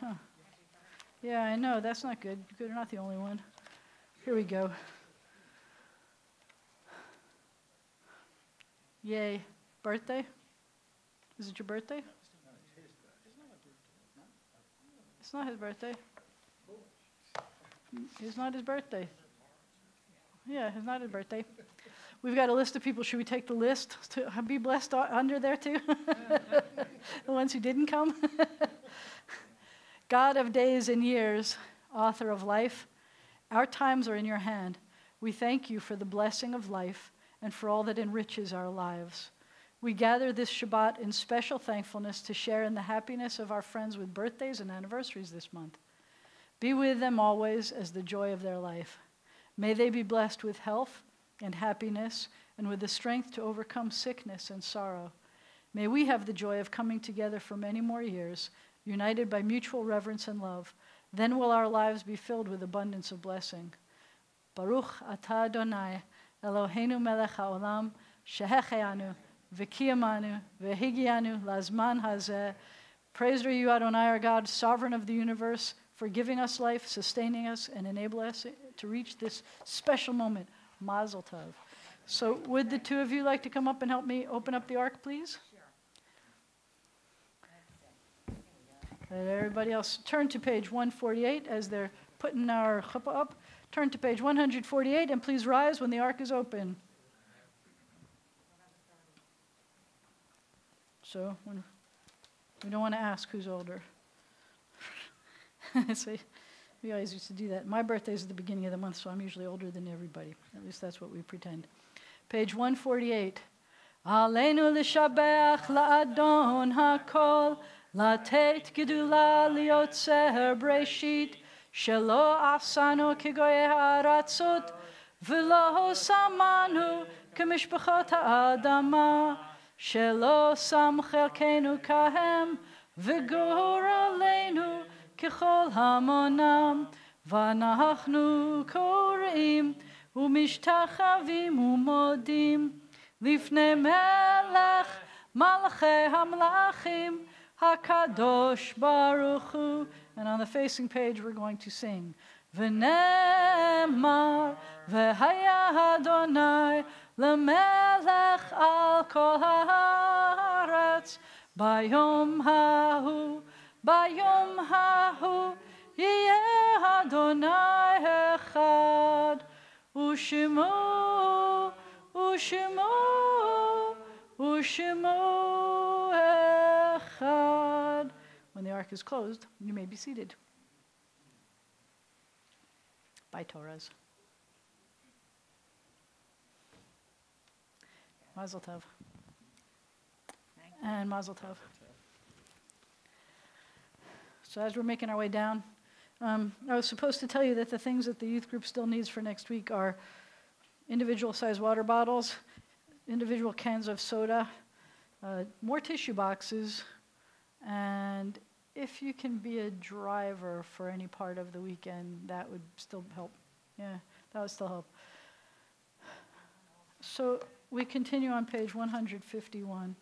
Huh. Yeah, I know. That's not good. You're not the only one. Here we go. Yay. Birthday? Is it your birthday? It's not his birthday. It's not his birthday. Yeah, it's not his birthday. We've got a list of people. Should we take the list to be blessed under there too? The ones who didn't come? God of days and years, author of life, our times are in your hand. We thank you for the blessing of life and for all that enriches our lives. We gather this Shabbat in special thankfulness to share in the happiness of our friends with birthdays and anniversaries this month. Be with them always as the joy of their life. May they be blessed with health and happiness and with the strength to overcome sickness and sorrow. May we have the joy of coming together for many more years, united by mutual reverence and love. Then will our lives be filled with abundance of blessing. Baruch atah Adonai, Eloheinu melech haolam, shehecheanu, v'kiyamanu, v'higianu, lazman hazeh. Praised are you, Adonai, our God, sovereign of the universe, for giving us life, sustaining us, and enabling us to reach this special moment. Mazel tov. So would the 2 of you like to come up and help me open up the ark, please? Everybody else, turn to page 148 as they're putting our chuppah up. Turn to page 148 and please rise when the ark is open. So we don't want to ask who's older. So we always used to do that. My birthday is at the beginning of the month, so I'm usually older than everybody. At least that's what we pretend. Page 148. Aleinu l'shabech la'adon hakol, לתת גדולה ליוצר בראשית, שלא עשנו כגויי הארצות, ולא שמנו כמשפחות האדמה, שלא שם חלקנו כהם, וגורלנו ככל המונם, ואנחנו קוראים ומשתחווים ומודים, לפני מלך מלכי המלכים, HaKadosh Baruch Hu. And on the facing page, we're going to sing. V'nemar v'haya Adonai l'melech al kol haaretz bayom hahu yeh Adonai echad u'shemo echad. When the ark is closed, you may be seated. By Torahs. Mazel tov. And mazel tov. So as we're making our way down, I was supposed to tell you that the things that the youth group still needs for next week are individual size water bottles, individual cans of soda, more tissue boxes, and if you can be a driver for any part of the weekend, that would still help. Yeah, that would still help. So we continue on page 151.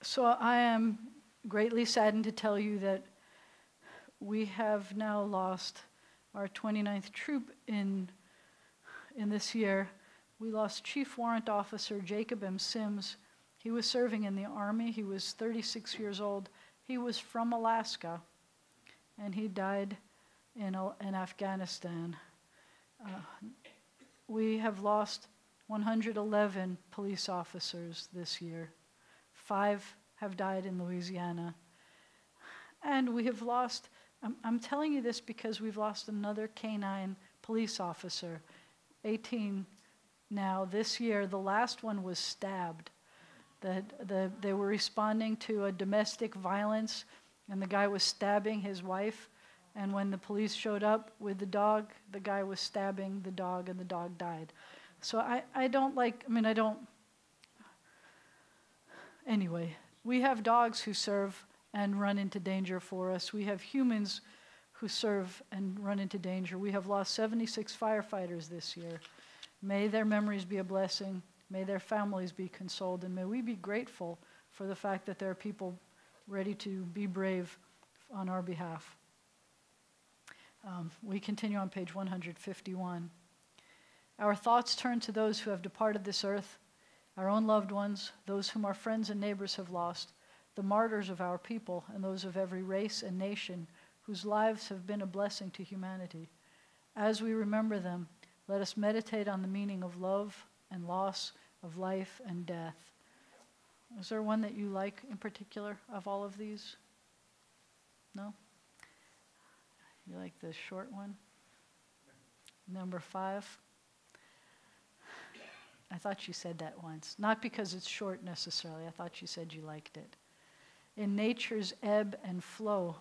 So I am greatly saddened to tell you that we have now lost our 29th troop in this year. We lost Chief Warrant Officer Jacob M. Sims. He was serving in the Army. He was 36 years old. He was from Alaska, and he died in Afghanistan. We have lost 111 police officers this year. 5 have died in Louisiana. And we have lost, I'm telling you this because we've lost another canine police officer, 18 now this year. The last one was stabbed. They were responding to a domestic violence, and the guy was stabbing his wife. And when the police showed up with the dog, the guy was stabbing the dog, and the dog died. So anyway, we have dogs who serve and run into danger for us. We have humans who serve and run into danger. We have lost 76 firefighters this year. May their memories be a blessing. May their families be consoled. And may we be grateful for the fact that there are people ready to be brave on our behalf. We continue on page 151. Our thoughts turn to those who have departed this earth, our own loved ones, those whom our friends and neighbors have lost, the martyrs of our people, and those of every race and nation whose lives have been a blessing to humanity. As we remember them, let us meditate on the meaning of love and loss, of life and death. Is there one that you like in particular of all of these? No? You like the short one? Number 5? I thought you said that once. Not because it's short necessarily. I thought you said you liked it. In nature's ebb and flow,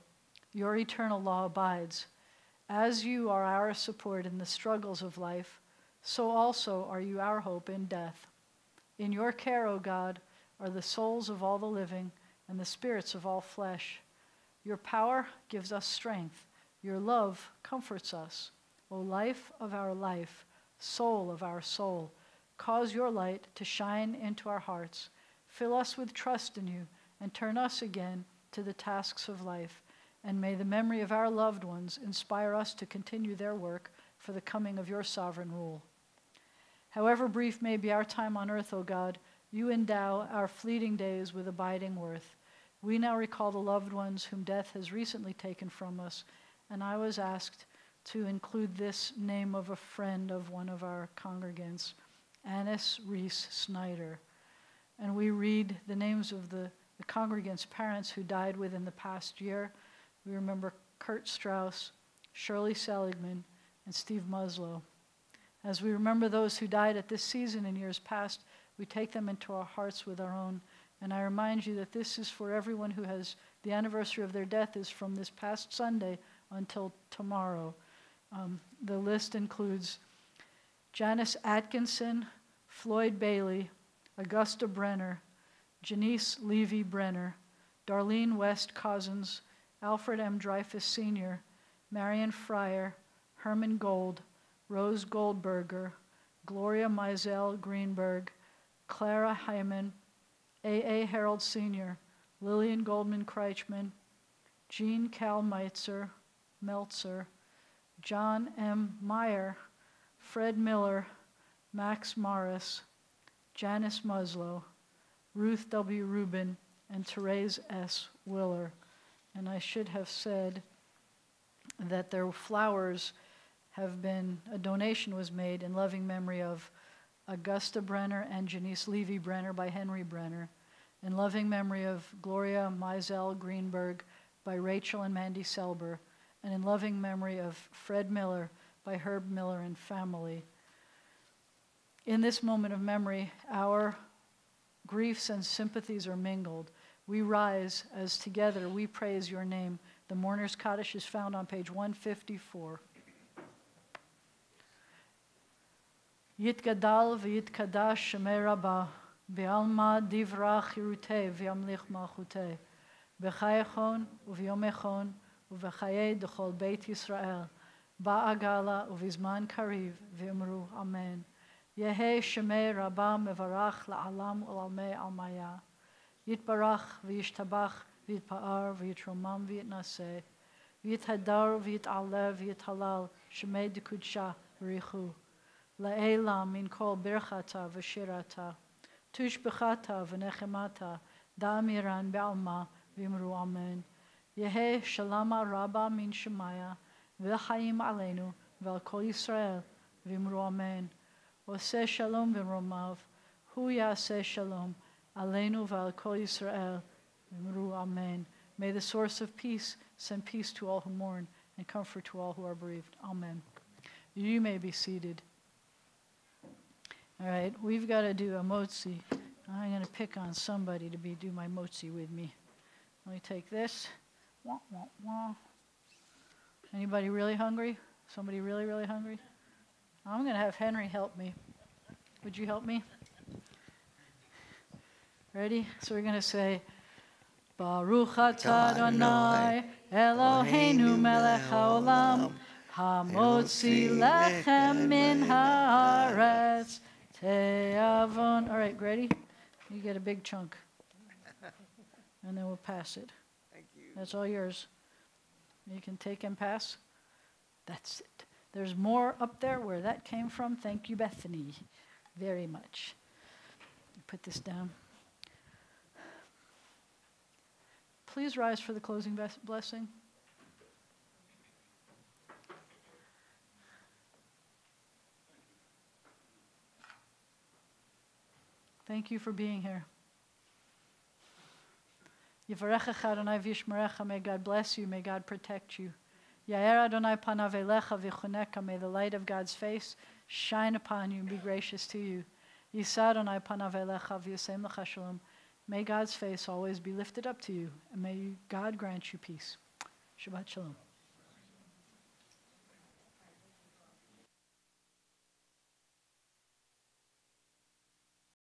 your eternal law abides. As you are our support in the struggles of life, so also are you our hope in death. In your care, O God, are the souls of all the living and the spirits of all flesh. Your power gives us strength. Your love comforts us. O life of our life, soul of our soul, cause your light to shine into our hearts. Fill us with trust in you and turn us again to the tasks of life. And may the memory of our loved ones inspire us to continue their work for the coming of your sovereign rule. However brief may be our time on earth, O God, you endow our fleeting days with abiding worth. We now recall the loved ones whom death has recently taken from us, and I was asked to include this name of a friend of one of our congregants, Annis Reese Snyder. And we read the names of the congregants' parents who died within the past year. We remember Kurt Strauss, Shirley Seligman, and Steve Muslow. As we remember those who died at this season in years past, we take them into our hearts with our own. And I remind you that this is for everyone who has the anniversary of their death is from this past Sunday until tomorrow. The list includes Janice Atkinson, Floyd Bailey, Augusta Brenner, Janice Levy Brenner, Darlene West Cousins, Alfred M. Dreyfus Sr., Marion Fryer, Herman Gold, Rose Goldberger, Gloria Mizell Greenberg, Clara Hyman, A. Harold Sr., Lillian Goldman Kreichman, Jean Cal Meltzer, John M. Meyer, Fred Miller, Max Morris, Janice Muslow, Ruth W. Rubin, and Therese S. Willer. And I should have said that their flowers have been, a donation was made in loving memory of Augusta Brenner and Janice Levy Brenner by Henry Brenner, in loving memory of Gloria Mizell Greenberg by Rachel and Mandy Selber, and in loving memory of Fred Miller by Herb Miller and family. In this moment of memory, our griefs and sympathies are mingled. We rise as together we praise your name. The Mourner's Kaddish is found on page 154. Yitgadal v'yitkadash shemei Rabbah, v'alma divra chirutei v'yamlich malchutei, b'chayechon u'v'yomechon u'v'chayei d'chol Beit Yisrael, ba'agala u'v'zman kariv v'yamru amen. Yehei shemei Rabbah mevarach la'alam u'lalmei almaya, yitbarach v'yishtabach v'yitpa'ar v'yitromam v'yitnaseh, v'yithadar v'yit'alev v'yithalal shemei d'kudsha v'richu. La'elam min kol birchata v'shirata, tushbechata v'nechemata, da'amiran be'alma v'imru amen. Yehe shalama rabba min shemaya, v'chayim aleinu, v'al kol Yisrael v'imru amen. Oseh shalom v'romav, hu yaseh shalom, aleinu v'al kol Yisrael v'imru amen. May the source of peace send peace to all who mourn and comfort to all who are bereaved. Amen. You may be seated. All right, we've got to do a motzi. I'm going to pick on somebody to do my motzi with me. Let me take this. Wah, wah, wah. Anybody really hungry? Somebody really, really hungry? I'm going to have Henry help me. Would you help me? Ready? So we're going to say, Baruch atah Adonai Eloheinu melech haolam, hamotzi lechem min haaretz. Te'avon. All right, ready? You get a big chunk. And then we'll pass it.
Thank you.
That's all yours. You can take and pass. That's it. There's more up there where that came from. Thank you, Bethany, very much. Put this down. Please rise for the closing blessing. Thank you for being here. Yivarechecha Adonai v'yishmerecha. May God bless you. May God protect you. Yair Adonai panav elecha v'choneka. May the light of God's face shine upon you and be gracious to you. Yisa Adonai panav elecha v'yasem lecha shalom. May God's face always be lifted up to you, and may God grant you peace. Shabbat shalom.